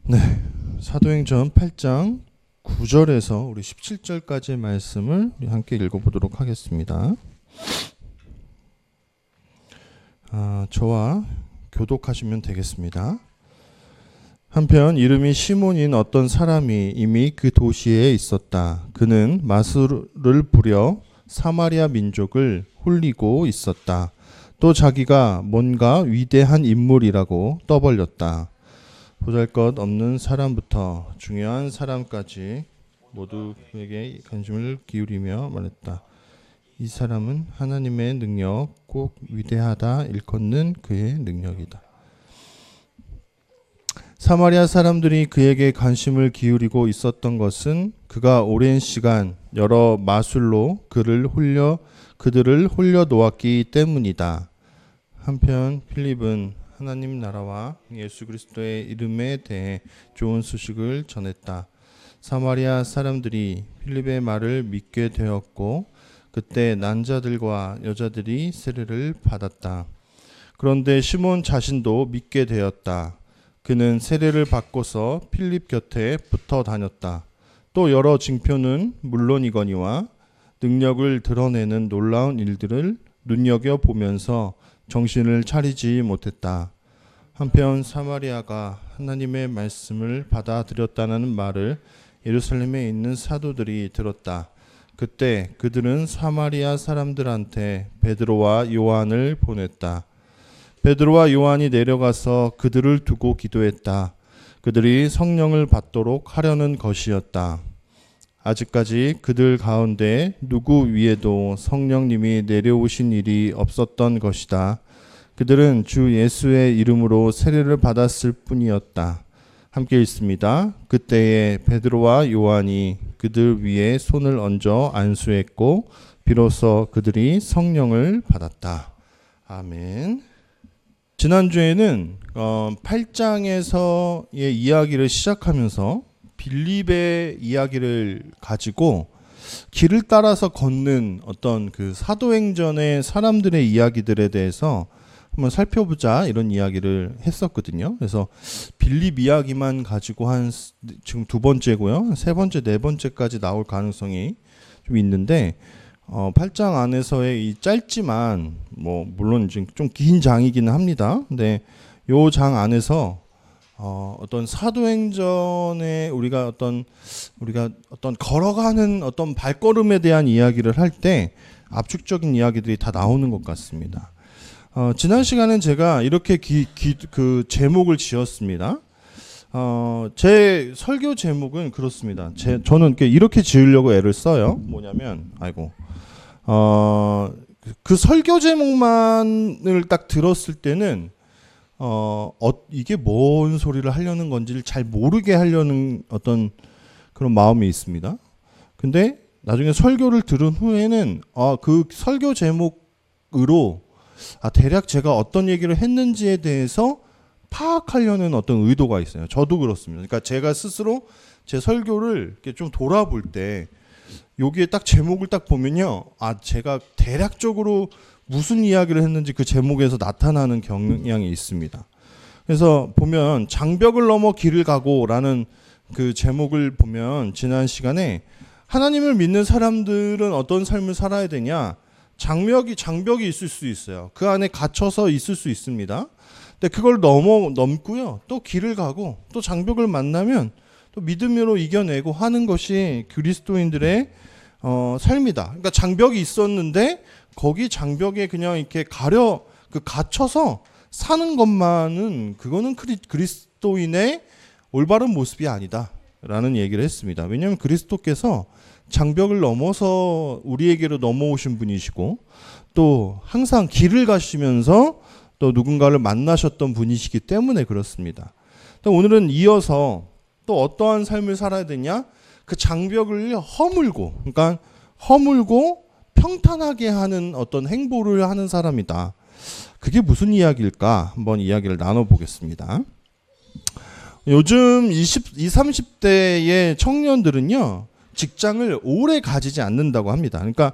네, 사도행전 8장 9절에서 우리 17절까지의 말씀을 우리 함께 읽어보도록 하겠습니다. 저와 교독하시면 되겠습니다. 한편 이름이 시몬인 어떤 사람이 이미 그 도시에 있었다. 그는 마술을 부려 사마리아 민족을 홀리고 있었다. 또 자기가 뭔가 위대한 인물이라고 떠벌렸다. 보잘것없는 사람부터 중요한 사람까지 모두 그에게 관심을 기울이며 말했다. 이 사람은 하나님의 능력, 꼭 위대하다 일컫는 그의 능력이다. 사마리아 사람들이 그에게 관심을 기울이고 있었던 것은 그가 오랜 시간 여러 마술로 그들을 홀려 놓았기 때문이다. 한편 필립은 하나님 나라와 예수 그리스도의 이름에 대해 좋은 소식을 전했다. 사마리아 사람들이 필립의 말을 믿게 되었고 그때 난자들과 여자들이 세례를 받았다. 그런데 시몬 자신도 믿게 되었다. 그는 세례를 받고서 필립 곁에 붙어 다녔다. 또 여러 징표는 물론이거니와 능력을 드러내는 놀라운 일들을 눈여겨보면서 정신을 차리지 못했다. 한편 사마리아가 하나님의 말씀을 받아들였다는 말을 예루살렘에 있는 사도들이 들었다. 그때 그들은 사마리아 사람들한테 베드로와 요한을 보냈다. 베드로와 요한이 내려가서 그들을 두고 기도했다. 그들이 성령을 받도록 하려는 것이었다. 아직까지 그들 가운데 누구 위에도 성령님이 내려오신 일이 없었던 것이다. 그들은 주 예수의 이름으로 세례를 받았을 뿐이었다. 함께 읽습니다. 그때에 베드로와 요한이 그들 위에 손을 얹어 안수했고 비로소 그들이 성령을 받았다. 아멘. 지난주에는 8장에서의 이야기를 시작하면서 빌립의 이야기를 가지고 길을 따라서 걷는 어떤 그 사도행전의 사람들의 이야기들에 대해서 한번 살펴보자 이런 이야기를 했었거든요. 그래서 빌립 이야기만 가지고 지금 두 번째고요. 세 번째, 네 번째까지 나올 가능성이 좀 있는데 8장 안에서의 이 짧지만 물론 좀 긴 장이기는 합니다. 근데 요 장 안에서 어떤 사도행전에 우리가 어떤 걸어가는 어떤 발걸음에 대한 이야기를 할 때 압축적인 이야기들이 다 나오는 것 같습니다. 지난 시간엔 제가 이렇게 그 제목을 지었습니다. 제 설교 제목은 그렇습니다. 저는 이렇게 지으려고 애를 써요. 뭐냐면, 그 설교 제목만을 딱 들었을 때는, 이게 뭔 소리를 하려는 건지를 잘 모르게 하려는 어떤 그런 마음이 있습니다. 근데 나중에 설교를 들은 후에는, 그 설교 제목으로 대략 제가 어떤 얘기를 했는지에 대해서 파악하려는 어떤 의도가 있어요. 저도 그렇습니다. 그러니까 제가 스스로 제 설교를 이렇게 좀 돌아볼 때 여기에 딱 제목을 딱 보면요. 제가 대략적으로 무슨 이야기를 했는지 그 제목에서 나타나는 경향이 있습니다. 그래서 보면 장벽을 넘어 길을 가고라는 그 제목을 보면 지난 시간에 하나님을 믿는 사람들은 어떤 삶을 살아야 되냐? 장벽이 있을 수 있어요. 그 안에 갇혀서 있을 수 있습니다. 근데 그걸 넘고요. 또 길을 가고 또 장벽을 만나면 또 믿음으로 이겨내고 하는 것이 그리스도인들의 삶이다. 그러니까 장벽이 있었는데 거기 장벽에 그냥 이렇게 갇혀서 사는 것만은 그거는 그리스도인의 올바른 모습이 아니다라는 얘기를 했습니다. 왜냐하면 그리스도께서 장벽을 넘어서 우리에게로 넘어오신 분이시고 또 항상 길을 가시면서 또 누군가를 만나셨던 분이시기 때문에 그렇습니다. 또 오늘은 이어서 또 어떠한 삶을 살아야 되냐? 그 장벽을 허물고 평탄하게 하는 어떤 행보를 하는 사람이다. 그게 무슨 이야기일까? 한번 이야기를 나눠보겠습니다. 요즘 20, 30대의 청년들은요. 직장을 오래 가지지 않는다고 합니다. 그러니까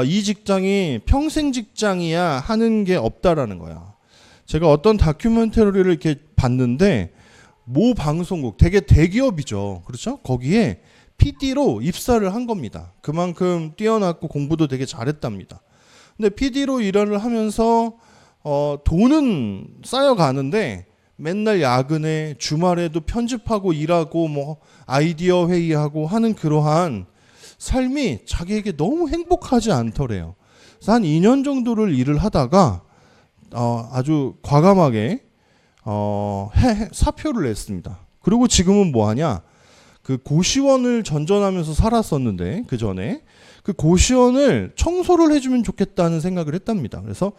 이 직장이 평생 직장이야 하는 게 없다라는 거야. 제가 어떤 다큐멘터리를 이렇게 봤는데 모 방송국, 되게 대기업이죠. 그렇죠? 거기에 PD로 입사를 한 겁니다. 그만큼 뛰어났고 공부도 되게 잘했답니다. 근데 PD로 일을 하면서 돈은 쌓여가는데 맨날 야근에 주말에도 편집하고 일하고 뭐 아이디어 회의하고 하는 그러한 삶이 자기에게 너무 행복하지 않더래요. 그래서 한 2년 정도를 일을 하다가 아주 과감하게 사표를 냈습니다. 그리고 지금은 뭐 하냐? 그 고시원을 전전하면서 살았었는데 그 전에 그 고시원을 청소를 해주면 좋겠다는 생각을 했답니다. 그래서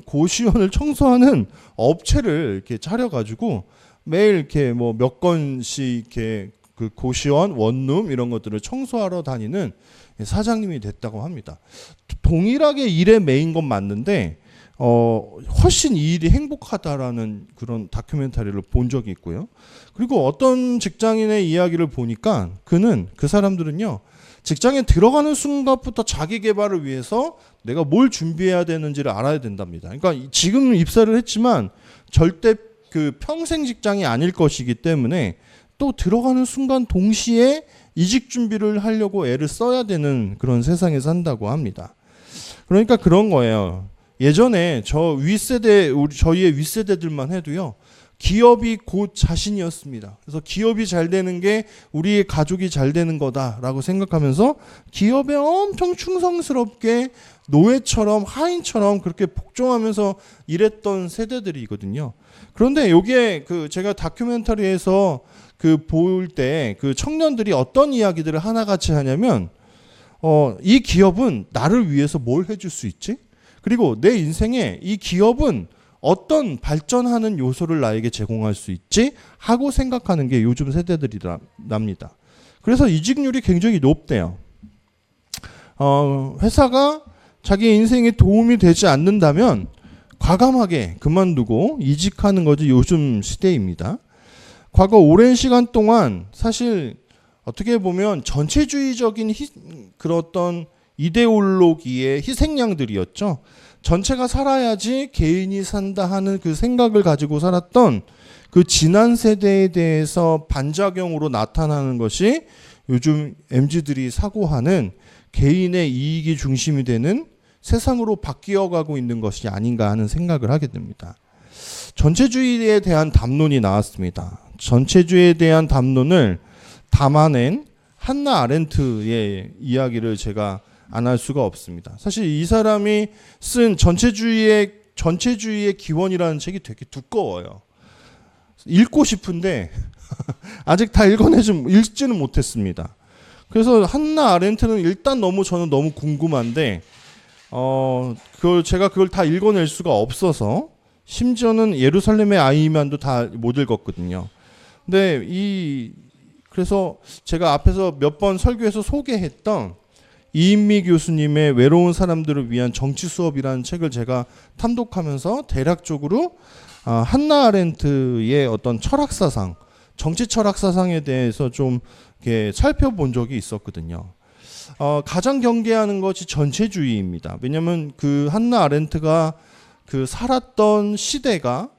고시원을 청소하는 업체를 이렇게 차려가지고 매일 이렇게 뭐 몇 건씩 이렇게 그 고시원 원룸 이런 것들을 청소하러 다니는 사장님이 됐다고 합니다. 동일하게 일에 매인 건 맞는데 훨씬 이 일이 행복하다라는 그런 다큐멘터리를 본 적이 있고요. 그리고 어떤 직장인의 이야기를 보니까 그 사람들은요, 직장에 들어가는 순간부터 자기 개발을 위해서 내가 뭘 준비해야 되는지를 알아야 된답니다. 그러니까 지금 입사를 했지만 절대 그 평생 직장이 아닐 것이기 때문에 또 들어가는 순간 동시에 이직 준비를 하려고 애를 써야 되는 그런 세상에 산다고 합니다. 그러니까 그런 거예요. 예전에 저희의 윗세대들만 해도요, 기업이 곧 자신이었습니다. 그래서 기업이 잘 되는 게 우리의 가족이 잘 되는 거다라고 생각하면서 기업에 엄청 충성스럽게 노예처럼 하인처럼 그렇게 복종하면서 일했던 세대들이거든요. 그런데 요게 제가 다큐멘터리에서 볼 때 그 청년들이 어떤 이야기들을 하나같이 하냐면 이 기업은 나를 위해서 뭘 해줄 수 있지? 그리고 내 인생에 이 기업은 어떤 발전하는 요소를 나에게 제공할 수 있지? 하고 생각하는 게 요즘 세대들이랍니다. 그래서 이직률이 굉장히 높대요. 회사가 자기 인생에 도움이 되지 않는다면 과감하게 그만두고 이직하는 것이 요즘 시대입니다. 과거 오랜 시간 동안 사실 어떻게 보면 전체주의적인 그런 어떤 이데올로기의 희생양들이었죠. 전체가 살아야지 개인이 산다 하는 그 생각을 가지고 살았던 그 지난 세대에 대해서 반작용으로 나타나는 것이 요즘 MZ들이 사고하는 개인의 이익이 중심이 되는 세상으로 바뀌어가고 있는 것이 아닌가 하는 생각을 하게 됩니다. 전체주의에 대한 담론이 나왔습니다. 전체주의에 대한 담론을 담아낸 한나 아렌트의 이야기를 제가 안 할 수가 없습니다. 사실 이 사람이 쓴 전체주의의 기원이라는 책이 되게 두꺼워요. 읽고 싶은데 아직 다 읽지는 못했습니다. 그래서 한나 아렌트는 일단 저는 너무 궁금한데 제가 그걸 다 읽어낼 수가 없어서 심지어는 예루살렘의 아이만도 다 못 읽었거든요. 근데 그래서 제가 앞에서 몇 번 설교에서 소개했던 이인미 교수님의 외로운 사람들을 위한 정치 수업이라는 책을 제가 탐독하면서 대략적으로 한나 아렌트의 어떤 철학사상, 정치 철학사상에 대해서 좀 이렇게 살펴본 적이 있었거든요. 가장 경계하는 것이 전체주의입니다. 왜냐하면 그 한나 아렌트가 살았던 시대가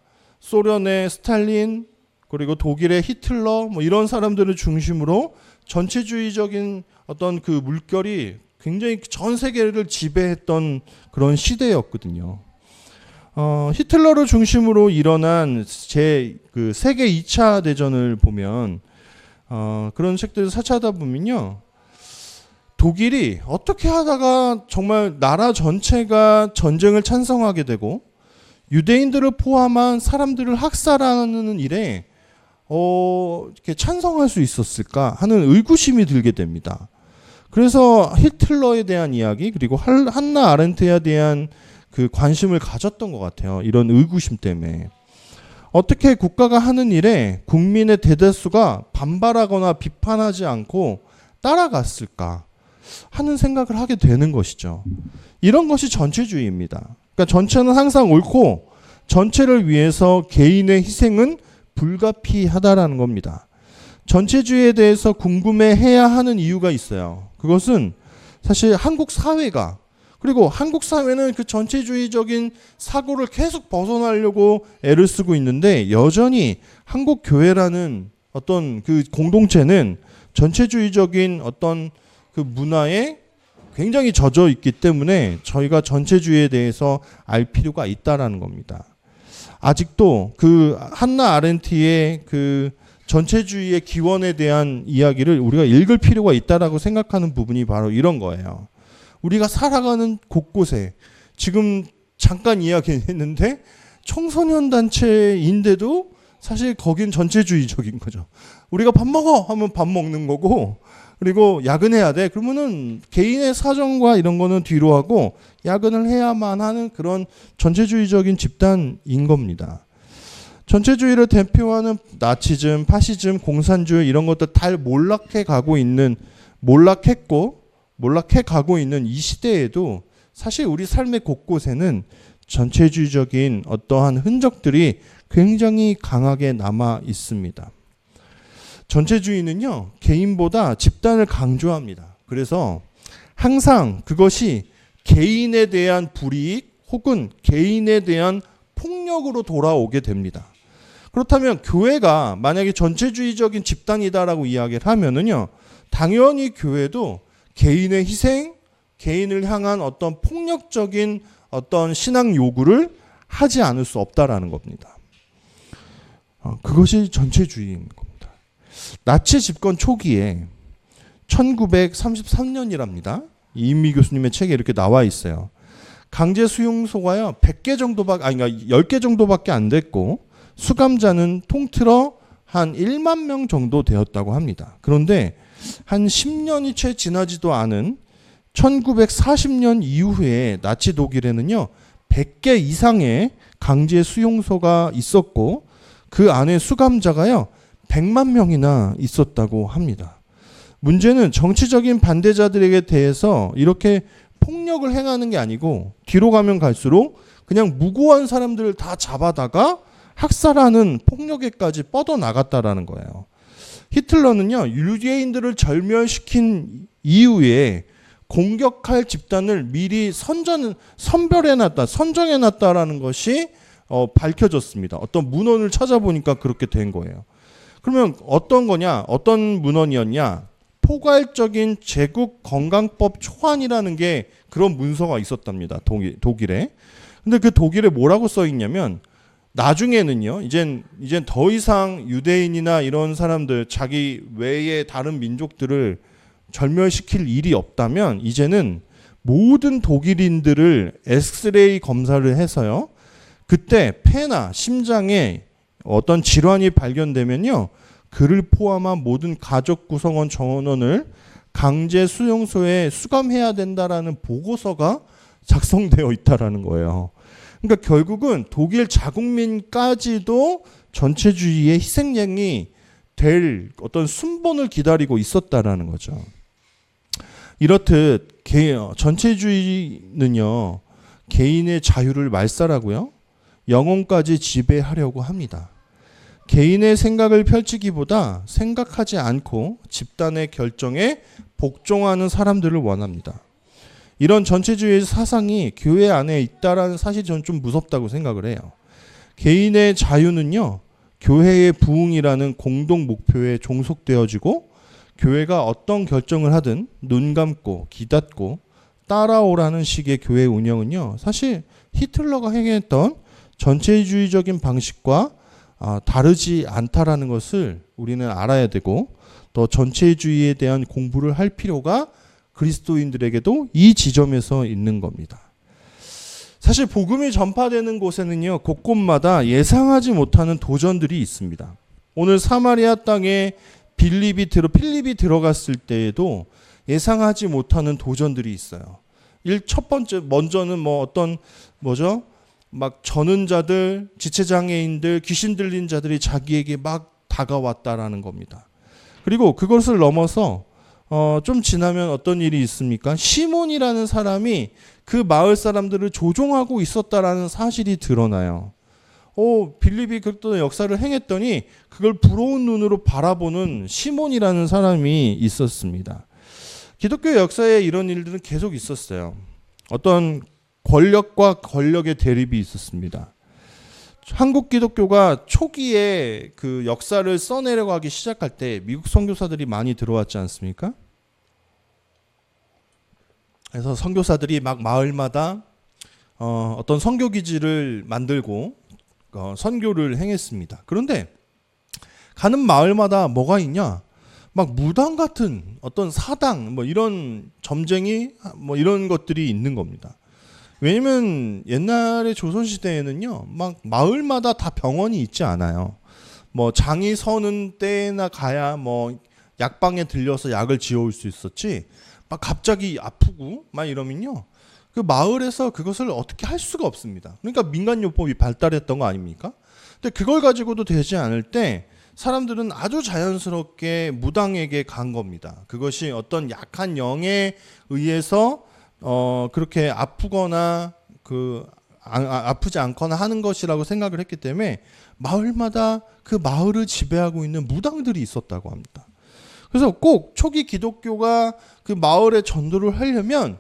소련의 스탈린 그리고 독일의 히틀러 뭐 이런 사람들을 중심으로 전체주의적인 어떤 그 물결이 굉장히 전 세계를 지배했던 그런 시대였거든요. 히틀러를 중심으로 일어난 세계 2차 대전을 보면 그런 책들을 사치하다 보면요. 독일이 어떻게 하다가 정말 나라 전체가 전쟁을 찬성하게 되고 유대인들을 포함한 사람들을 학살하는 일에 이렇게 찬성할 수 있었을까 하는 의구심이 들게 됩니다. 그래서 히틀러에 대한 이야기 그리고 한나 아렌트에 대한 그 관심을 가졌던 것 같아요. 이런 의구심 때문에. 어떻게 국가가 하는 일에 국민의 대다수가 반발하거나 비판하지 않고 따라갔을까 하는 생각을 하게 되는 것이죠. 이런 것이 전체주의입니다. 그러니까 전체는 항상 옳고 전체를 위해서 개인의 희생은 불가피하다라는 겁니다. 전체주의에 대해서 궁금해해야 하는 이유가 있어요. 그것은 사실 한국 사회가 그리고 한국 사회는 그 전체주의적인 사고를 계속 벗어나려고 애를 쓰고 있는데 여전히 한국 교회라는 어떤 그 공동체는 전체주의적인 어떤 그 문화에 굉장히 젖어 있기 때문에 저희가 전체주의에 대해서 알 필요가 있다라는 겁니다. 아직도 그 한나 아렌트의 그 전체주의의 기원에 대한 이야기를 우리가 읽을 필요가 있다라고 생각하는 부분이 바로 이런 거예요. 우리가 살아가는 곳곳에 지금 잠깐 이야기했는데 청소년 단체인데도 사실 거긴 전체주의적인 거죠. 우리가 밥 먹어 하면 밥 먹는 거고, 그리고 야근해야 돼 그러면은 개인의 사정과 이런 거는 뒤로 하고 야근을 해야만 하는 그런 전체주의적인 집단인 겁니다. 전체주의를 대표하는 나치즘, 파시즘, 공산주의 이런 것들 다 몰락해 가고 있는 이 시대에도 사실 우리 삶의 곳곳에는 전체주의적인 어떠한 흔적들이 굉장히 강하게 남아 있습니다. 전체주의는요, 개인보다 집단을 강조합니다. 그래서 항상 그것이 개인에 대한 불이익 혹은 개인에 대한 폭력으로 돌아오게 됩니다. 그렇다면 교회가 만약에 전체주의적인 집단이다라고 이야기를 하면은요, 당연히 교회도 개인의 희생, 개인을 향한 어떤 폭력적인 어떤 신앙 요구를 하지 않을 수 없다라는 겁니다. 그것이 전체주의인 겁니다. 나치 집권 초기에 1933년이랍니다. 이인미 교수님의 책에 이렇게 나와 있어요. 강제 수용소가요 10개 정도밖에 아니 그러니까 10개 정도밖에 안 됐고 수감자는 통틀어 한 1만 명 정도 되었다고 합니다. 그런데 한 10년이 채 지나지도 않은 1940년 이후에 나치 독일에는요 100개 이상의 강제 수용소가 있었고 그 안에 수감자가요 100만 명이나 있었다고 합니다. 문제는 정치적인 반대자들에게 대해서 이렇게 폭력을 행하는 게 아니고 뒤로 가면 갈수록 그냥 무고한 사람들을 다 잡아다가 학살하는 폭력에까지 뻗어나갔다라는 거예요. 히틀러는요 유대인들을 절멸시킨 이후에 공격할 집단을 미리 선정해놨다라는 것이 밝혀졌습니다. 어떤 문헌을 찾아보니까 그렇게 된 거예요. 그러면 어떤 거냐? 어떤 문헌이었냐? 포괄적인 제국 건강법 초안이라는 게 그런 문서가 있었답니다. 독일에. 근데 그 독일에 뭐라고 써 있냐면 나중에는요. 이젠 더 이상 유대인이나 이런 사람들 자기 외의 다른 민족들을 절멸시킬 일이 없다면 이제는 모든 독일인들을 엑스레이 검사를 해서요. 그때 폐나 심장에 어떤 질환이 발견되면요. 그를 포함한 모든 가족 구성원 전원을 강제 수용소에 수감해야 된다라는 보고서가 작성되어 있다라는 거예요. 그러니까 결국은 독일 자국민까지도 전체주의의 희생양이 될 어떤 순번을 기다리고 있었다라는 거죠. 이렇듯 전체주의는요 개인의 자유를 말살하고요 영혼까지 지배하려고 합니다. 개인의 생각을 펼치기보다 생각하지 않고 집단의 결정에 복종하는 사람들을 원합니다. 이런 전체주의 사상이 교회 안에 있다라는 사실이 저는 좀 무섭다고 생각을 해요. 개인의 자유는요 교회의 부흥이라는 공동 목표에 종속되어지고 교회가 어떤 결정을 하든 눈 감고 귀 닫고 따라오라는 식의 교회 운영은요 사실 히틀러가 행했던 전체주의적인 방식과 다르지 않다라는 것을 우리는 알아야 되고 또 전체주의에 대한 공부를 할 필요가 그리스도인들에게도 이 지점에서 있는 겁니다. 사실 복음이 전파되는 곳에는요 곳곳마다 예상하지 못하는 도전들이 있습니다. 오늘 사마리아 땅에 필립이 들어갔을 때에도 예상하지 못하는 도전들이 있어요. 첫 번째 먼저는 막 저는 자들, 지체장애인들, 귀신 들린 자들이 자기에게 막 다가왔다라는 겁니다. 그리고 그것을 넘어서 좀 지나면 어떤 일이 있습니까? 시몬이라는 사람이 그 마을 사람들을 조종하고 있었다라는 사실이 드러나요. 빌립이 그랬던 역사를 행했더니 그걸 부러운 눈으로 바라보는 시몬이라는 사람이 있었습니다. 기독교 역사에 이런 일들은 계속 있었어요. 어떤 권력과 권력의 대립이 있었습니다. 한국 기독교가 초기에 그 역사를 써내려가기 시작할 때 미국 선교사들이 많이 들어왔지 않습니까? 그래서 선교사들이 막 마을마다 어떤 선교 기지를 만들고 선교를 행했습니다. 그런데 가는 마을마다 뭐가 있냐? 막 무당 같은 어떤 사당 뭐 이런 점쟁이 뭐 이런 것들이 있는 겁니다. 왜냐면 옛날에 조선시대에는요, 막 마을마다 다 병원이 있지 않아요. 뭐 장이 서는 때나 가야 뭐 약방에 들려서 약을 지어올 수 있었지, 막 갑자기 아프고 막 이러면요, 그 마을에서 그것을 어떻게 할 수가 없습니다. 그러니까 민간요법이 발달했던 거 아닙니까? 근데 그걸 가지고도 되지 않을 때 사람들은 아주 자연스럽게 무당에게 간 겁니다. 그것이 어떤 약한 영에 의해서 그렇게 아프거나 아프지 않거나 하는 것이라고 생각을 했기 때문에 마을마다 그 마을을 지배하고 있는 무당들이 있었다고 합니다. 그래서 꼭 초기 기독교가 그 마을에 전도를 하려면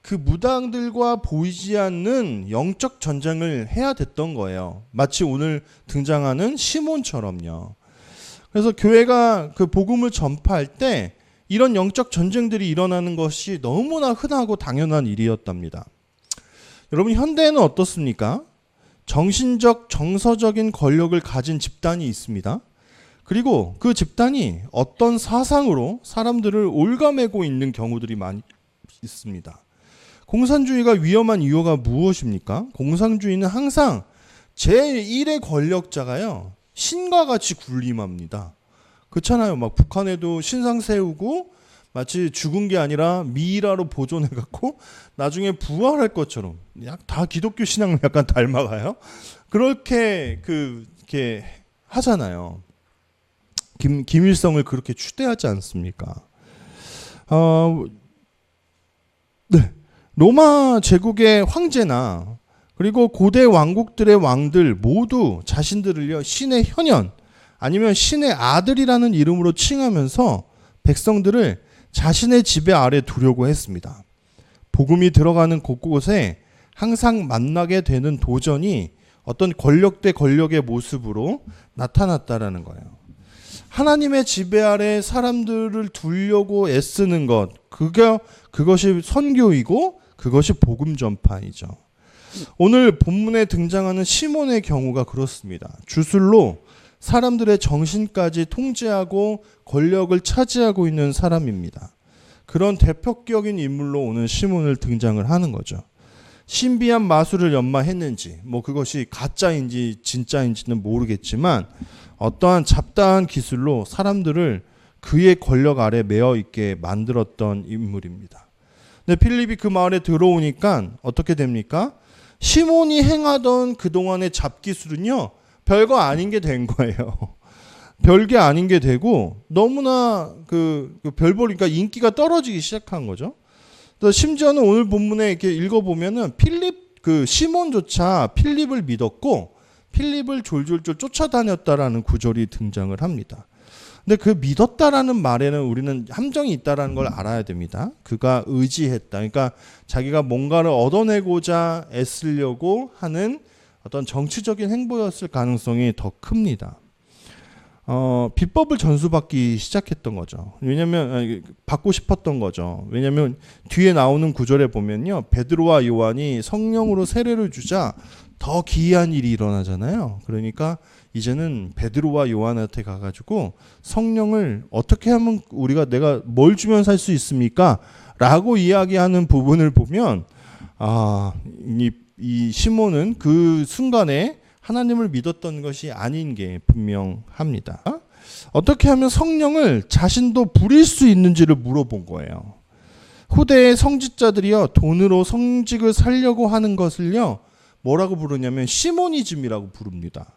그 무당들과 보이지 않는 영적 전쟁을 해야 됐던 거예요. 마치 오늘 등장하는 시몬처럼요. 그래서 교회가 그 복음을 전파할 때 이런 영적 전쟁들이 일어나는 것이 너무나 흔하고 당연한 일이었답니다. 여러분, 현대에는 어떻습니까? 정신적, 정서적인 권력을 가진 집단이 있습니다. 그리고 그 집단이 어떤 사상으로 사람들을 올가매고 있는 경우들이 많이 있습니다. 공산주의가 위험한 이유가 무엇입니까? 공산주의는 항상 제1의 권력자가요, 신과 같이 군림합니다. 그렇잖아요. 막 북한에도 신상 세우고 마치 죽은 게 아니라 미이라로 보존해갖고 나중에 부활할 것처럼, 다 기독교 신앙을 약간 닮아가요. 그렇게 이렇게 하잖아요. 김일성을 그렇게 추대하지 않습니까? 네. 로마 제국의 황제나 그리고 고대 왕국들의 왕들 모두 자신들을요, 신의 현현 아니면 신의 아들이라는 이름으로 칭하면서 백성들을 자신의 지배 아래 두려고 했습니다. 복음이 들어가는 곳곳에 항상 만나게 되는 도전이 어떤 권력 대 권력의 모습으로 나타났다라는 거예요. 하나님의 지배 아래 사람들을 두려고 애쓰는 것, 그것이 선교이고 그것이 복음 전파이죠. 오늘 본문에 등장하는 시몬의 경우가 그렇습니다. 주술로 사람들의 정신까지 통제하고 권력을 차지하고 있는 사람입니다. 그런 대표격인 인물로 오늘 시몬을 등장을 하는 거죠. 신비한 마술을 연마했는지, 뭐 그것이 가짜인지 진짜인지는 모르겠지만 어떠한 잡다한 기술로 사람들을 그의 권력 아래 매어 있게 만들었던 인물입니다. 근데 필립이 그 마을에 들어오니까 어떻게 됩니까? 시몬이 행하던 그동안의 잡기술은요, 별거 아닌 게 된 거예요. 별게 아닌 게 되고 너무나 별보니까 인기가 떨어지기 시작한 거죠. 심지어는 오늘 본문에 이렇게 읽어보면은 시몬조차 필립을 믿었고 필립을 졸졸졸 쫓아다녔다라는 구절이 등장을 합니다. 근데 그 믿었다라는 말에는 우리는 함정이 있다라는 걸 알아야 됩니다. 그가 의지했다. 그러니까 자기가 뭔가를 얻어내고자 애쓰려고 하는 어떤 정치적인 행보였을 가능성이 더 큽니다. 비법을 전수받기 시작했던 거죠. 받고 싶었던 거죠. 왜냐면 뒤에 나오는 구절에 보면요, 베드로와 요한이 성령으로 세례를 주자 더 기이한 일이 일어나잖아요. 그러니까 이제는 베드로와 요한한테 가가지고 성령을 어떻게 하면 내가 뭘 주면 살 수 있습니까? 라고 이야기하는 부분을 보면 이 시몬은 그 순간에 하나님을 믿었던 것이 아닌 게 분명합니다. 어떻게 하면 성령을 자신도 부릴 수 있는지를 물어본 거예요. 후대의 성직자들이요, 돈으로 성직을 살려고 하는 것을요, 뭐라고 부르냐면 시모니즘이라고 부릅니다.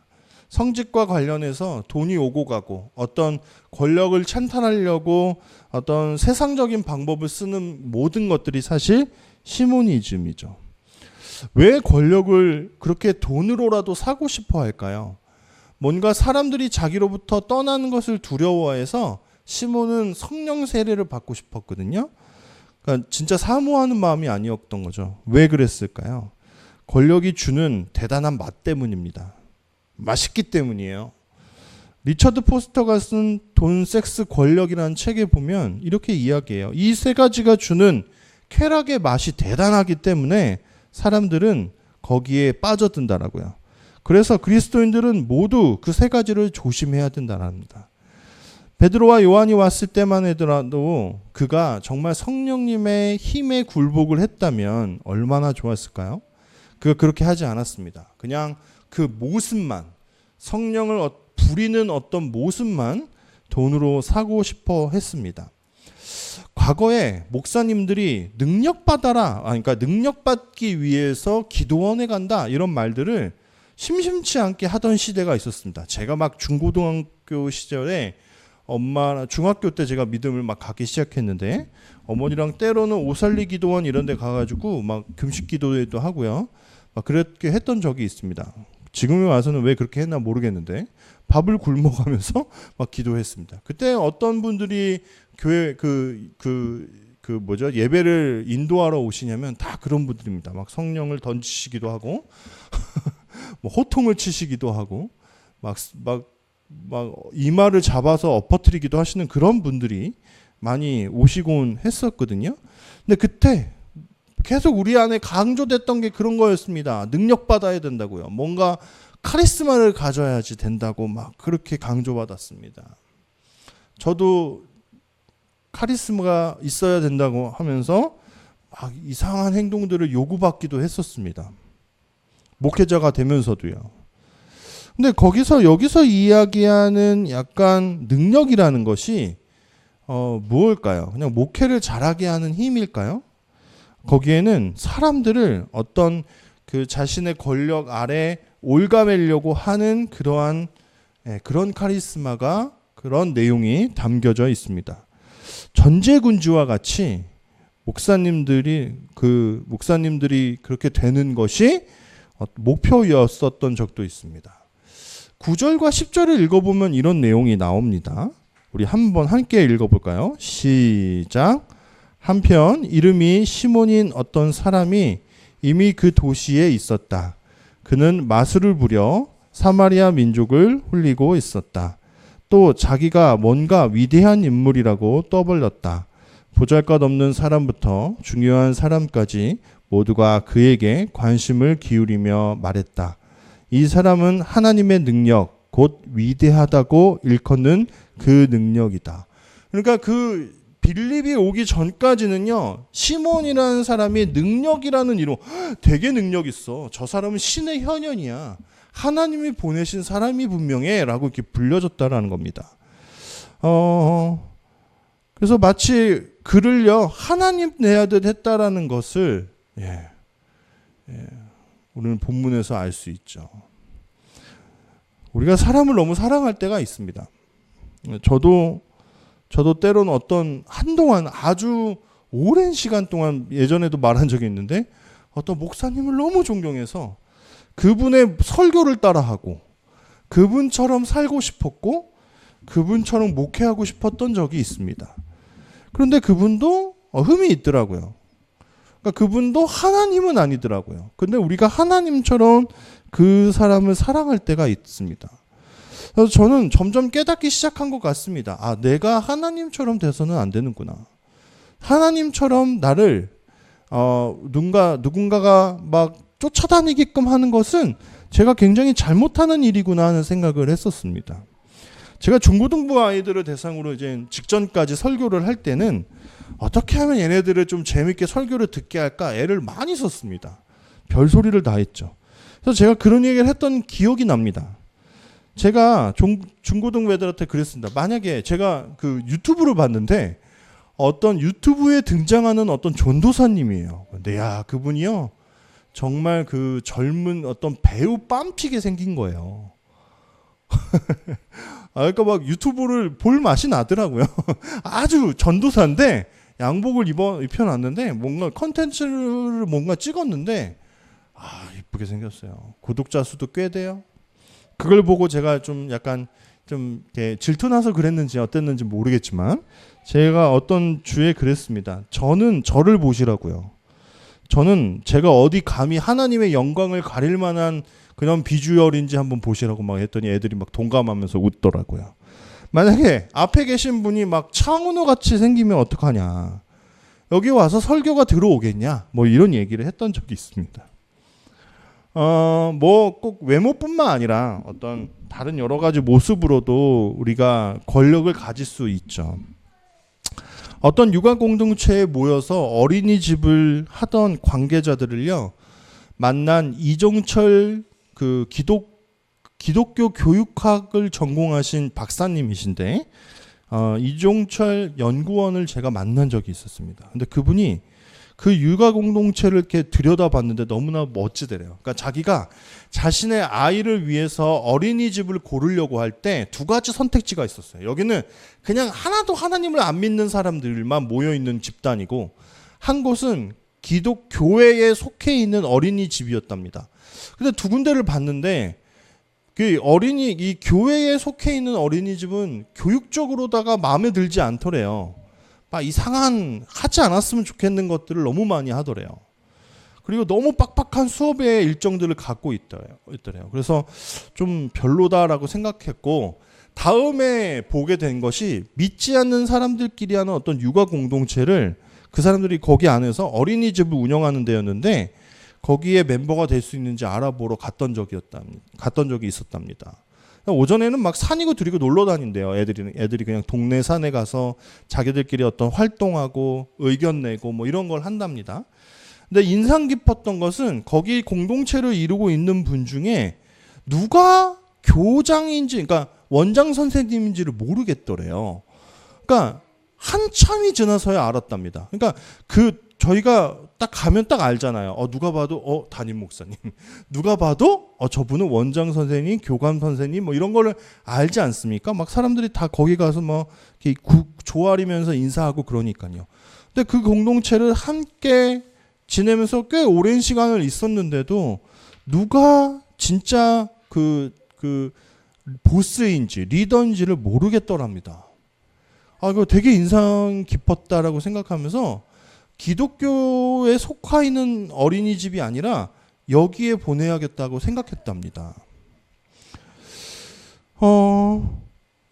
성직과 관련해서 돈이 오고 가고 어떤 권력을 찬탈하려고 어떤 세상적인 방법을 쓰는 모든 것들이 사실 시모니즘이죠. 왜 권력을 그렇게 돈으로라도 사고 싶어 할까요? 뭔가 사람들이 자기로부터 떠나는 것을 두려워해서 시몬은 성령 세례를 받고 싶었거든요. 그러니까 진짜 사모하는 마음이 아니었던 거죠. 왜 그랬을까요? 권력이 주는 대단한 맛 때문입니다. 맛있기 때문이에요. 리처드 포스터가 쓴 돈, 섹스, 권력이라는 책에 보면 이렇게 이야기해요. 이 세 가지가 주는 쾌락의 맛이 대단하기 때문에 사람들은 거기에 빠져든다라고요. 그래서 그리스도인들은 모두 그 세 가지를 조심해야 된다랍니다. 베드로와 요한이 왔을 때만 하더라도 그가 정말 성령님의 힘에 굴복을 했다면 얼마나 좋았을까요? 그가 그렇게 하지 않았습니다. 그냥 그 모습만, 성령을 부리는 어떤 모습만 돈으로 사고 싶어 했습니다. 과거에 목사님들이 그러니까 능력받기 위해서 기도원에 간다 이런 말들을 심심치 않게 하던 시대가 있었습니다. 제가 막 중고등학교 시절에 중학교 때 제가 믿음을 막 갖기 시작했는데 어머니랑 때로는 오살리 기도원 이런 데 가가지고 막 금식 기도회도 하고요. 막 그렇게 했던 적이 있습니다. 지금에 와서는 왜 그렇게 했나 모르겠는데 밥을 굶어가면서 막 기도했습니다. 그때 어떤 분들이 교회 예배를 인도하러 오시냐면 다 그런 분들입니다. 막 성령을 던지시기도 하고 뭐 호통을 치시기도 하고 막 이마를 잡아서 엎어뜨리기도 하시는 그런 분들이 많이 오시곤 했었거든요. 근데 그때 계속 우리 안에 강조됐던 게 그런 거였습니다. 능력받아야 된다고요. 뭔가 카리스마를 가져야지 된다고 막 그렇게 강조받았습니다. 저도 카리스마가 있어야 된다고 하면서 막 이상한 행동들을 요구받기도 했었습니다. 목회자가 되면서도요. 근데 여기서 이야기하는 약간 능력이라는 것이 무엇일까요? 그냥 목회를 잘하게 하는 힘일까요? 거기에는 사람들을 어떤 그 자신의 권력 아래 올가매려고 하는 그런 카리스마가 그런 내용이 담겨져 있습니다. 전제군주와 같이 목사님들이 그렇게 되는 것이 목표였었던 적도 있습니다. 9절과 10절을 읽어보면 이런 내용이 나옵니다. 우리 한번 함께 읽어볼까요? 시작. 한편 이름이 시몬인 어떤 사람이 이미 그 도시에 있었다. 그는 마술을 부려 사마리아 민족을 홀리고 있었다. 또 자기가 뭔가 위대한 인물이라고 떠벌렸다. 보잘것없는 사람부터 중요한 사람까지 모두가 그에게 관심을 기울이며 말했다. 이 사람은 하나님의 능력, 곧 위대하다고 일컫는 그 능력이다. 그러니까 그 빌립이 오기 전까지는요, 시몬이라는 사람이 능력이라는 이름, 되게 능력 있어. 저 사람은 신의 현현이야. 하나님이 보내신 사람이 분명해. 라고 이렇게 불려졌다라는 겁니다. 그래서 마치 그를요, 하나님 내야듯 했다라는 것을, 우리는 본문에서 알 수 있죠. 우리가 사람을 너무 사랑할 때가 있습니다. 저도 때로는 한동안 아주 오랜 시간 동안 예전에도 말한 적이 있는데 어떤 목사님을 너무 존경해서 그분의 설교를 따라하고 그분처럼 살고 싶었고 그분처럼 목회하고 싶었던 적이 있습니다. 그런데 그분도 흠이 있더라고요. 그러니까 그분도 하나님은 아니더라고요. 근데 우리가 하나님처럼 그 사람을 사랑할 때가 있습니다. 그래서 저는 점점 깨닫기 시작한 것 같습니다. 아, 내가 하나님처럼 돼서는 안 되는구나. 하나님처럼 나를 누군가가 막 쫓아다니게끔 하는 것은 제가 굉장히 잘못하는 일이구나 하는 생각을 했었습니다. 제가 중고등부 아이들을 대상으로 이제 직전까지 설교를 할 때는 어떻게 하면 얘네들을 좀 재밌게 설교를 듣게 할까 애를 많이 썼습니다. 별소리를 다 했죠. 그래서 제가 그런 얘기를 했던 기억이 납니다. 제가 중고등부 애들한테 그랬습니다. 만약에 제가 그 유튜브를 봤는데 어떤 유튜브에 등장하는 어떤 전도사님이에요. 근데 그분이요, 정말 그 젊은 어떤 배우 빰피게 생긴 거예요. 그러니까 막 유튜브를 볼 맛이 나더라고요. 아주 전도사인데 양복을 입혀놨는데 뭔가 컨텐츠를 뭔가 찍었는데 이쁘게 생겼어요. 구독자 수도 꽤 돼요. 그걸 보고 제가 좀 약간 좀 이렇게 질투나서 그랬는지 어땠는지 모르겠지만 제가 어떤 주에 그랬습니다. 저는 저를 보시라고요. 저는 제가 어디 감히 하나님의 영광을 가릴 만한 그런 비주얼인지 한번 보시라고 막 했더니 애들이 막 동감하면서 웃더라고요. 만약에 앞에 계신 분이 막 창훈호 같이 생기면 어떡하냐. 여기 와서 설교가 들어오겠냐. 뭐 이런 얘기를 했던 적이 있습니다. 뭐 꼭 외모뿐만 아니라 어떤 다른 여러 가지 모습으로도 우리가 권력을 가질 수 있죠. 어떤 육아 공동체에 모여서 어린이집을 하던 관계자들을요 만난 이종철 그 기독교 교육학을 전공하신 박사님이신데 이종철 연구원을 제가 만난 적이 있었습니다. 근데 그분이 그 육아 공동체를 이렇게 들여다봤는데 너무나 멋지더래요. 그러니까 자기가 자신의 아이를 위해서 어린이집을 고르려고 할 때 두 가지 선택지가 있었어요. 여기는 그냥 하나도 하나님을 안 믿는 사람들만 모여 있는 집단이고 한 곳은 기독교회에 속해 있는 어린이집이었답니다. 근데 두 군데를 봤는데 이 교회에 속해 있는 어린이집은 교육적으로다가 마음에 들지 않더래요. 막 이상한 하지 않았으면 좋겠는 것들을 너무 많이 하더래요. 그리고 너무 빡빡한 수업의 일정들을 갖고 있더래요. 그래서 좀 별로다라고 생각했고 다음에 보게 된 것이 믿지 않는 사람들끼리 하는 어떤 육아 공동체를 그 사람들이 거기 안에서 어린이집을 운영하는 데였는데 거기에 멤버가 될 수 있는지 알아보러 갔던 적이 있었답니다. 오전에는 막 산이고 들이고 놀러 다닌대요. 애들이 그냥 동네 산에 가서 자기들끼리 어떤 활동하고 의견 내고 뭐 이런 걸 한답니다. 근데 인상 깊었던 것은 거기 공동체를 이루고 있는 분 중에 누가 교장인지, 그러니까 원장 선생님인지를 모르겠더래요. 그러니까 한참이 지나서야 알았답니다. 그러니까 저희가 딱 가면 딱 알잖아요. 누가 봐도 담임 목사님, 누가 봐도 저분은 원장 선생님, 교감 선생님 뭐 이런 거를 알지 않습니까? 막 사람들이 다 거기 가서 뭐 이렇게 조아리면서 인사하고 그러니까요. 근데 그 공동체를 함께 지내면서 꽤 오랜 시간을 있었는데도 누가 진짜 그 보스인지 리더인지를 모르겠더랍니다. 이거 되게 인상 깊었다라고 생각하면서 기독교에 속하 있는 어린이집이 아니라 여기에 보내야겠다고 생각했답니다.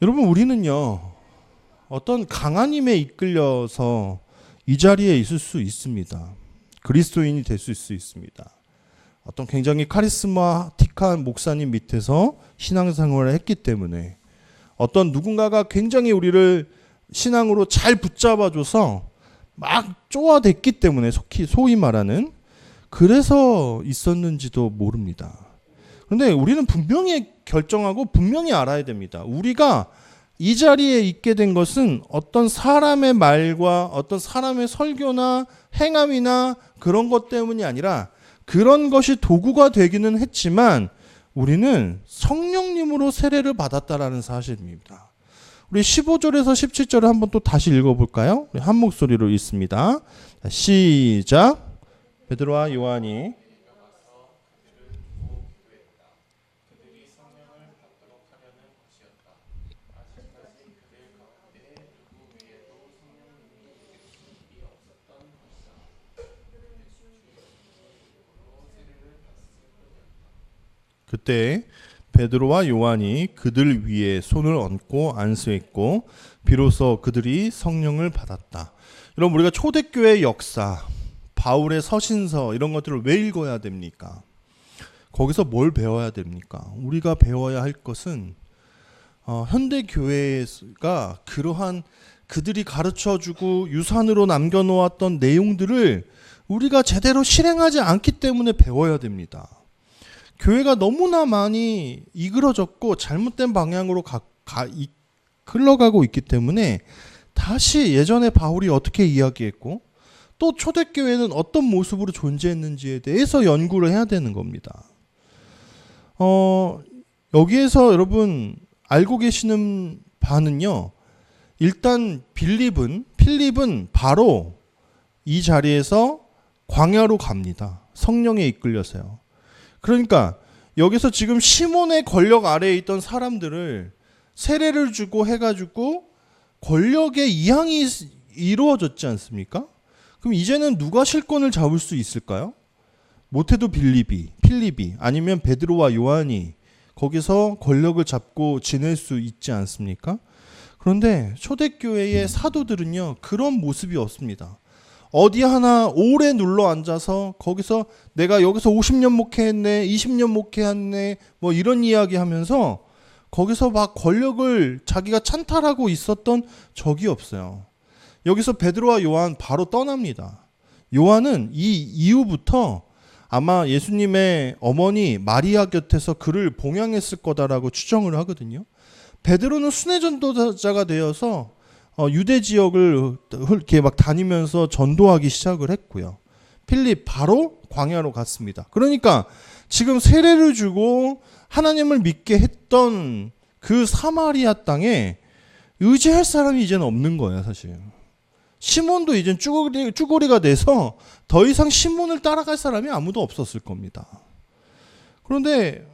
여러분 우리는요 어떤 강한 힘에 이끌려서 이 자리에 있을 수 있습니다. 그리스도인이 될 수 있습니다. 어떤 굉장히 카리스마틱한 목사님 밑에서 신앙생활을 했기 때문에 어떤 누군가가 굉장히 우리를 신앙으로 잘 붙잡아줘서 막 쪼아댔기 때문에 소위 말하는 그래서 있었는지도 모릅니다. 그런데 우리는 분명히 결정하고 분명히 알아야 됩니다. 우리가 이 자리에 있게 된 것은 어떤 사람의 말과 어떤 사람의 설교나 행함이나 그런 것 때문이 아니라 그런 것이 도구가 되기는 했지만 우리는 성령님으로 세례를 받았다라는 사실입니다. 우리 15절에서 17절을 한번 또 다시 읽어볼까요? 우리 한 목소리로 읽습니다. 시작. 베드로와 요한이 그때 베드로와 요한이 그들 위에 손을 얹고 안수했고 비로소 그들이 성령을 받았다. 여러분 우리가 초대교회의 역사, 바울의 서신서 이런 것들을 왜 읽어야 됩니까? 거기서 뭘 배워야 됩니까? 우리가 배워야 할 것은 현대교회가 그러한 그들이 가르쳐주고 유산으로 남겨놓았던 내용들을 우리가 제대로 실행하지 않기 때문에 배워야 됩니다. 교회가 너무나 많이 이그러졌고 잘못된 방향으로 흘러가고 있기 때문에 다시 예전에 바울이 어떻게 이야기했고 또 초대교회는 어떤 모습으로 존재했는지에 대해서 연구를 해야 되는 겁니다. 여기에서 여러분 알고 계시는 바는요. 일단 필립은 바로 이 자리에서 광야로 갑니다. 성령에 이끌려서요. 그러니까 여기서 지금 시몬의 권력 아래에 있던 사람들을 세례를 주고 해가지고 권력의 이양이 이루어졌지 않습니까? 그럼 이제는 누가 실권을 잡을 수 있을까요? 못해도 필립이 아니면 베드로와 요한이 거기서 권력을 잡고 지낼 수 있지 않습니까? 그런데 초대교회의 사도들은요, 그런 모습이 없습니다. 어디 하나 오래 눌러 앉아서 거기서 내가 여기서 50년 목회했네, 20년 목회했네, 뭐 이런 이야기 하면서 거기서 막 권력을 자기가 찬탈하고 있었던 적이 없어요. 여기서 베드로와 요한 바로 떠납니다. 요한은 이 이후부터 아마 예수님의 어머니 마리아 곁에서 그를 봉양했을 거다라고 추정을 하거든요. 베드로는 순회 전도자가 되어서 유대 지역을 이렇게 막 다니면서 전도하기 시작을 했고요. 필립 바로 광야로 갔습니다. 그러니까 지금 세례를 주고 하나님을 믿게 했던 그 사마리아 땅에 의지할 사람이 이제는 없는 거예요, 사실. 시몬도 이젠 쭈구리가 돼서 더 이상 시몬을 따라갈 사람이 아무도 없었을 겁니다. 그런데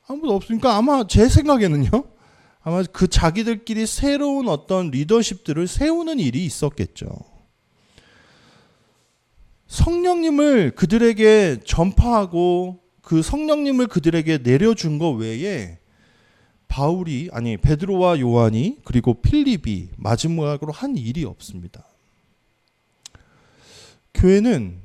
아무도 없으니까 아마 제 생각에는요, 아마 그 자기들끼리 새로운 어떤 리더십들을 세우는 일이 있었겠죠. 성령님을 그들에게 전파하고 그 성령님을 그들에게 내려준 것 외에 베드로와 요한이 그리고 필립이 마지막으로 한 일이 없습니다. 교회는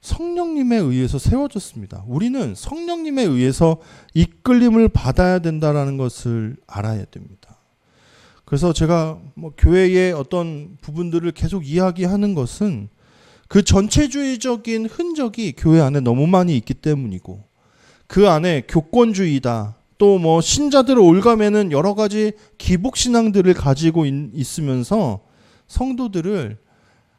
성령님에 의해서 세워졌습니다. 우리는 성령님에 의해서 이끌림을 받아야 된다는 것을 알아야 됩니다. 그래서 제가 교회의 어떤 부분들을 계속 이야기하는 것은 그 전체주의적인 흔적이 교회 안에 너무 많이 있기 때문이고, 그 안에 교권주의다, 또 신자들을 올가매는 여러 가지 기복신앙들을 가지고 있으면서 성도들을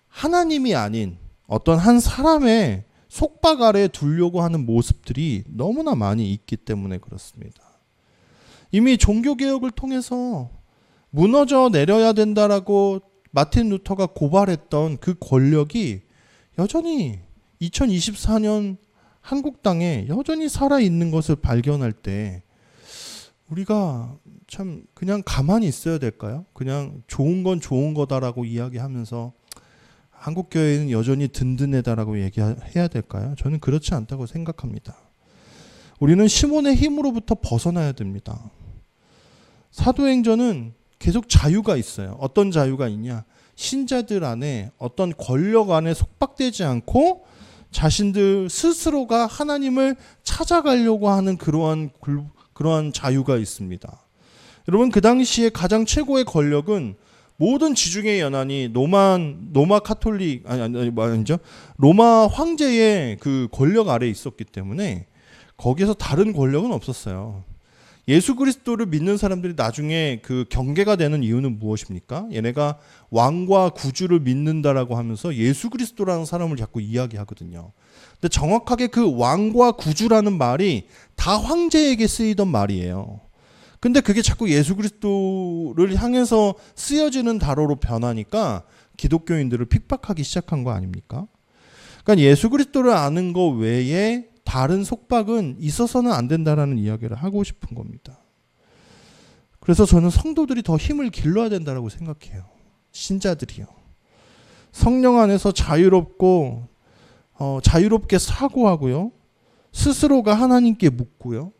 하나님이 아닌 어떤 한 사람의 속박 아래 두려고 하는 모습들이 너무나 많이 있기 때문에 그렇습니다. 이미 종교개혁을 통해서 무너져 내려야 된다라고 마틴 루터가 고발했던 그 권력이 여전히 2024년 한국 땅에 여전히 살아있는 것을 발견할 때 우리가 참 그냥 가만히 있어야 될까요? 그냥 좋은 건 좋은 거다라고 이야기하면서 한국교회는 여전히 든든하다라고 얘기해야 될까요? 저는 그렇지 않다고 생각합니다. 우리는 시몬의 힘으로부터 벗어나야 됩니다. 사도행전은 계속 자유가 있어요. 어떤 자유가 있냐? 신자들 안에 어떤 권력 안에 속박되지 않고 자신들 스스로가 하나님을 찾아가려고 하는 그러한 자유가 있습니다. 여러분, 그 당시에 가장 최고의 권력은 모든 지중해 연안이 로마 황제의 그 권력 아래에 있었기 때문에 거기에서 다른 권력은 없었어요. 예수 그리스도를 믿는 사람들이 나중에 그 경계가 되는 이유는 무엇입니까? 얘네가 왕과 구주를 믿는다라고 하면서 예수 그리스도라는 사람을 자꾸 이야기하거든요. 근데 정확하게 그 왕과 구주라는 말이 다 황제에게 쓰이던 말이에요. 근데 그게 자꾸 예수 그리스도를 향해서 쓰여지는 단어로 변하니까 기독교인들을 핍박하기 시작한 거 아닙니까? 그러니까 예수 그리스도를 아는 것 외에 다른 속박은 있어서는 안 된다라는 이야기를 하고 싶은 겁니다. 그래서 저는 성도들이 더 힘을 길러야 된다고 생각해요. 신자들이요. 성령 안에서 자유롭게 사고하고요. 스스로가 하나님께 묻고요.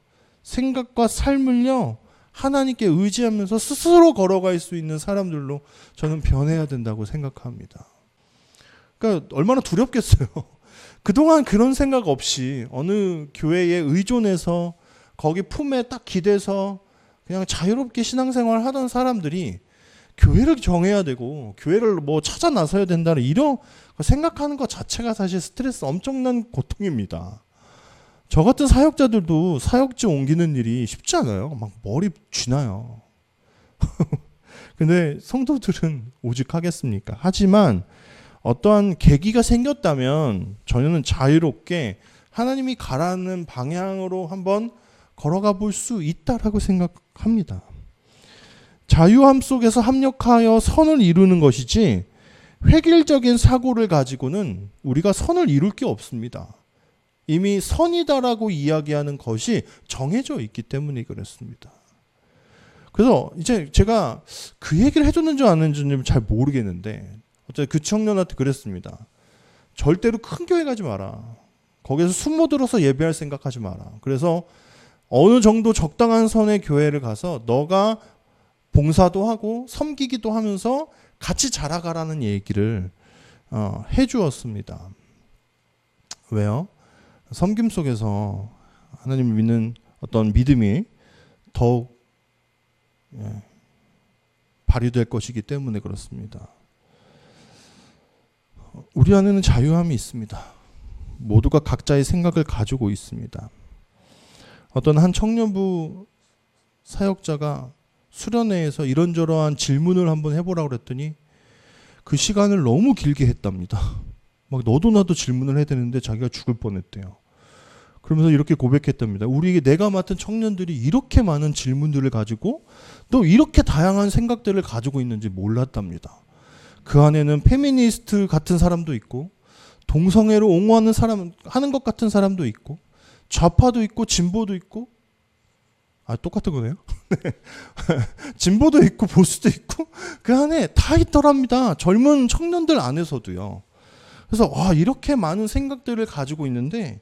생각과 삶을요, 하나님께 의지하면서 스스로 걸어갈 수 있는 사람들로 저는 변해야 된다고 생각합니다. 그러니까 얼마나 두렵겠어요. 그동안 그런 생각 없이 어느 교회에 의존해서 거기 품에 딱 기대서 그냥 자유롭게 신앙생활 하던 사람들이 교회를 정해야 되고 교회를 찾아 나서야 된다는 이런 생각하는 것 자체가 사실 스트레스, 엄청난 고통입니다. 저 같은 사역자들도 사역지 옮기는 일이 쉽지 않아요. 막 머리 쥐나요. 근데 성도들은 오직하겠습니까? 하지만 어떠한 계기가 생겼다면 저는 자유롭게 하나님이 가라는 방향으로 한번 걸어가 볼 수 있다라고 생각합니다. 자유함 속에서 합력하여 선을 이루는 것이지 획일적인 사고를 가지고는 우리가 선을 이룰 게 없습니다. 이미 선이다라고 이야기하는 것이 정해져 있기 때문에 그렇습니다. 그래서 이제 제가 그 얘기를 해줬는지 안 했는지 잘 모르겠는데 어쨌든 그 청년한테 그랬습니다. 절대로 큰 교회 가지 마라. 거기서 숨어들어서 예배할 생각하지 마라. 그래서 어느 정도 적당한 선의 교회를 가서 너가 봉사도 하고 섬기기도 하면서 같이 자라가라는 얘기를 해주었습니다. 왜요? 섬김 속에서 하나님을 믿는 어떤 믿음이 더욱 발휘될 것이기 때문에 그렇습니다. 우리 안에는 자유함이 있습니다. 모두가 각자의 생각을 가지고 있습니다. 어떤 한 청년부 사역자가 수련회에서 이런저런한 질문을 한번 해보라고 그랬더니 그 시간을 너무 길게 했답니다. 막 너도 나도 질문을 해야 되는데 자기가 죽을 뻔했대요. 그러면서 이렇게 고백했답니다. 우리 내가 맡은 청년들이 이렇게 많은 질문들을 가지고 또 이렇게 다양한 생각들을 가지고 있는지 몰랐답니다. 그 안에는 페미니스트 같은 사람도 있고 동성애를 옹호하는 사람 하는 것 같은 사람도 있고 좌파도 있고 진보도 있고 똑같은 거네요. 진보도 있고 보수도 있고 그 안에 다 있더랍니다. 젊은 청년들 안에서도요. 그래서 이렇게 많은 생각들을 가지고 있는데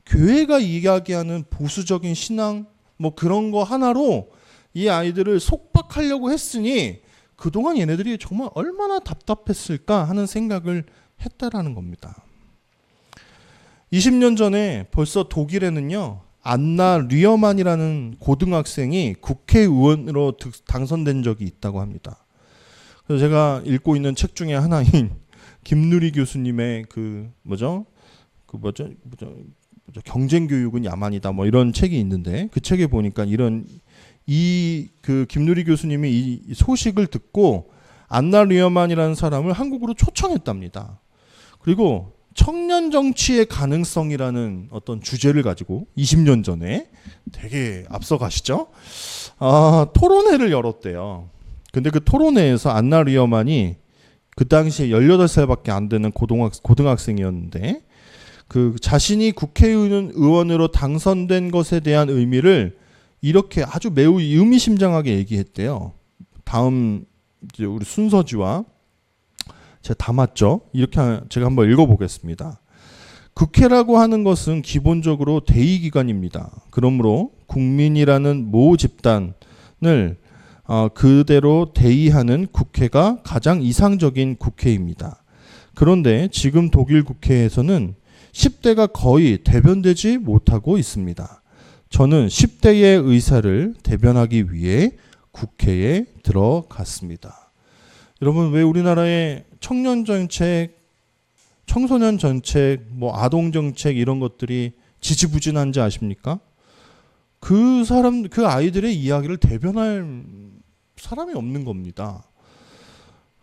교회가 이야기하는 보수적인 신앙 뭐 그런 거 하나로 이 아이들을 속박하려고 했으니 그동안 얘네들이 정말 얼마나 답답했을까 하는 생각을 했다라는 겁니다. 20년 전에 벌써 독일에는요. 안나 류어만이라는 고등학생이 국회의원으로 당선된 적이 있다고 합니다. 그래서 제가 읽고 있는 책 중에 하나인 김누리 교수님의 경쟁 교육은 야만이다 뭐 이런 책이 있는데 그 책에 보니까 그 김누리 교수님이 이 소식을 듣고 안나 류어만이라는 사람을 한국으로 초청했답니다. 그리고 청년 정치의 가능성이라는 어떤 주제를 가지고 20년 전에 되게 앞서가시죠? 토론회를 열었대요. 근데 그 토론회에서 안나 류어만이 그 당시에 18살밖에 안 되는 고등학생이었는데 그 자신이 국회의원으로 당선된 것에 대한 의미를 이렇게 아주 매우 의미심장하게 얘기했대요. 다음 이제 우리 순서지와 제가 담았죠. 이렇게 제가 한번 읽어보겠습니다. 국회라고 하는 것은 기본적으로 대의기관입니다. 그러므로 국민이라는 모 집단을 그대로 대의하는 국회가 가장 이상적인 국회입니다. 그런데 지금 독일 국회에서는 10대가 거의 대변되지 못하고 있습니다. 저는 10대의 의사를 대변하기 위해 국회에 들어갔습니다. 여러분, 왜 우리나라의 청년 정책, 청소년 정책, 아동 정책 이런 것들이 지지부진한지 아십니까? 그 아이들의 이야기를 대변할 사람이 없는 겁니다.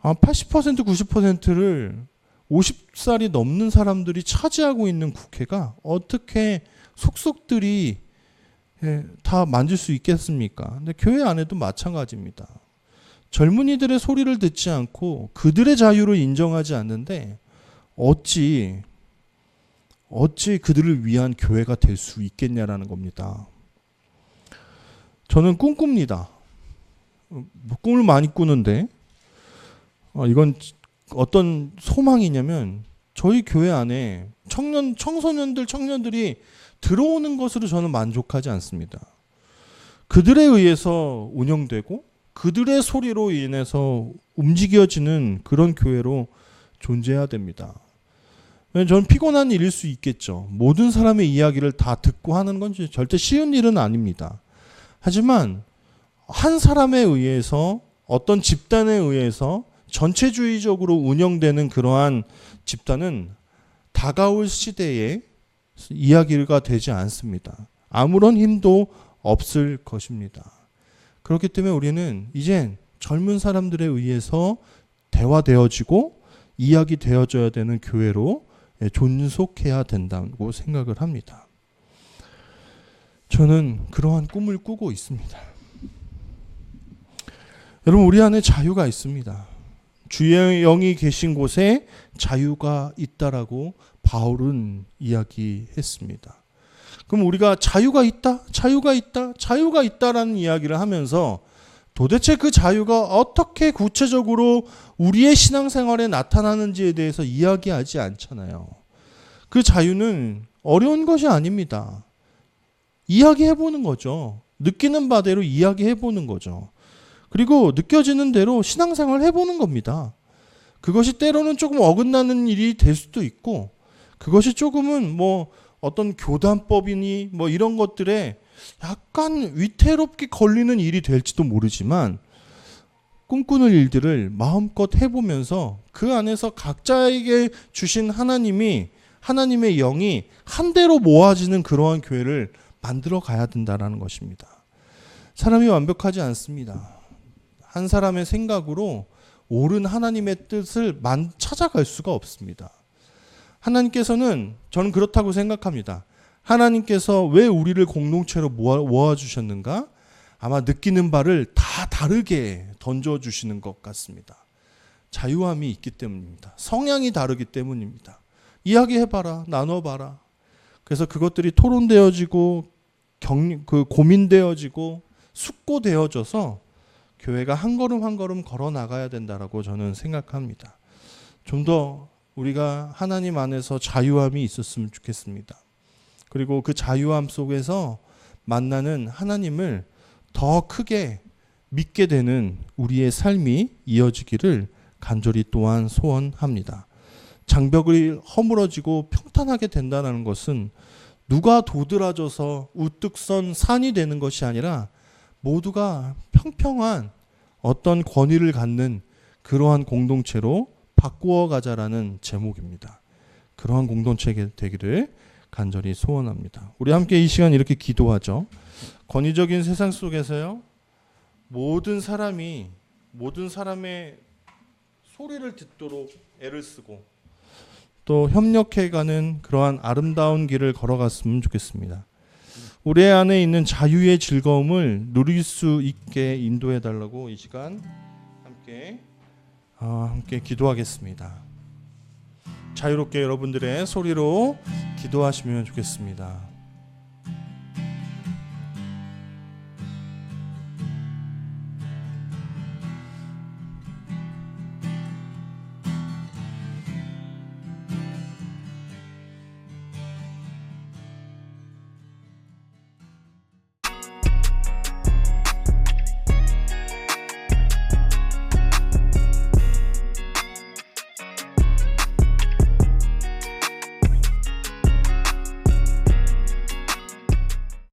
80%, 90%를 50살이 넘는 사람들이 차지하고 있는 국회가 어떻게 속속들이 다 만질 수 있겠습니까? 근데 교회 안에도 마찬가지입니다. 젊은이들의 소리를 듣지 않고 그들의 자유를 인정하지 않는데 어찌 그들을 위한 교회가 될 수 있겠냐라는 겁니다. 저는 꿈꿉니다. 꿈을 많이 꾸는데 이건 어떤 소망이냐면 저희 교회 안에 청년들이 들어오는 것으로 저는 만족하지 않습니다. 그들에 의해서 운영되고 그들의 소리로 인해서 움직여지는 그런 교회로 존재해야 됩니다. 저는 피곤한 일일 수 있겠죠. 모든 사람의 이야기를 다 듣고 하는 건 절대 쉬운 일은 아닙니다. 하지만 한 사람에 의해서 어떤 집단에 의해서 전체주의적으로 운영되는 그러한 집단은 다가올 시대에 이야기가 되지 않습니다. 아무런 힘도 없을 것입니다. 그렇기 때문에 우리는 이젠 젊은 사람들에 의해서 대화되어지고 이야기되어져야 되는 교회로 존속해야 된다고 생각을 합니다. 저는 그러한 꿈을 꾸고 있습니다. 여러분, 우리 안에 자유가 있습니다. 주의 영이 계신 곳에 자유가 있다라고 바울은 이야기했습니다. 그럼 우리가 자유가 있다, 자유가 있다, 자유가 있다라는 이야기를 하면서 도대체 그 자유가 어떻게 구체적으로 우리의 신앙생활에 나타나는지에 대해서 이야기하지 않잖아요. 그 자유는 어려운 것이 아닙니다. 이야기해보는 거죠. 느끼는 바대로 이야기해보는 거죠. 그리고 느껴지는 대로 신앙생활 해보는 겁니다. 그것이 때로는 조금 어긋나는 일이 될 수도 있고, 그것이 조금은 뭐 어떤 교단법이니 뭐 이런 것들에 약간 위태롭게 걸리는 일이 될지도 모르지만, 꿈꾸는 일들을 마음껏 해보면서 그 안에서 각자에게 주신 하나님의 영이 한대로 모아지는 그러한 교회를 만들어 가야 된다는 것입니다. 사람이 완벽하지 않습니다. 한 사람의 생각으로 옳은 하나님의 뜻을 찾아갈 수가 없습니다. 하나님께서는, 저는 그렇다고 생각합니다. 하나님께서 왜 우리를 공동체로 모아주셨는가? 아마 느끼는 바를 다 다르게 던져주시는 것 같습니다. 자유함이 있기 때문입니다. 성향이 다르기 때문입니다. 이야기해봐라, 나눠봐라. 그래서 그것들이 토론되어지고 고민되어지고 숙고되어져서 교회가 한 걸음 한 걸음 걸어 나가야 된다라고 저는 생각합니다. 좀 더 우리가 하나님 안에서 자유함이 있었으면 좋겠습니다. 그리고 그 자유함 속에서 만나는 하나님을 더 크게 믿게 되는 우리의 삶이 이어지기를 간절히 또한 소원합니다. 장벽이 허물어지고 평탄하게 된다는 것은 누가 도드라져서 우뚝 선 산이 되는 것이 아니라 모두가 평평한 어떤 권위를 갖는 그러한 공동체로 바꾸어 가자라는 제목입니다. 그러한 공동체가 되기를 간절히 소원합니다. 우리 함께 이 시간 이렇게 기도하죠. 권위적인 세상 속에서요, 모든 사람의 소리를 듣도록 애를 쓰고 또 협력해가는 그러한 아름다운 길을 걸어갔으면 좋겠습니다. 우리 안에 있는 자유의 즐거움을 누릴 수 있게 인도해 달라고 이 시간 함께 기도하겠습니다. 자유롭게 여러분들의 소리로 기도하시면 좋겠습니다.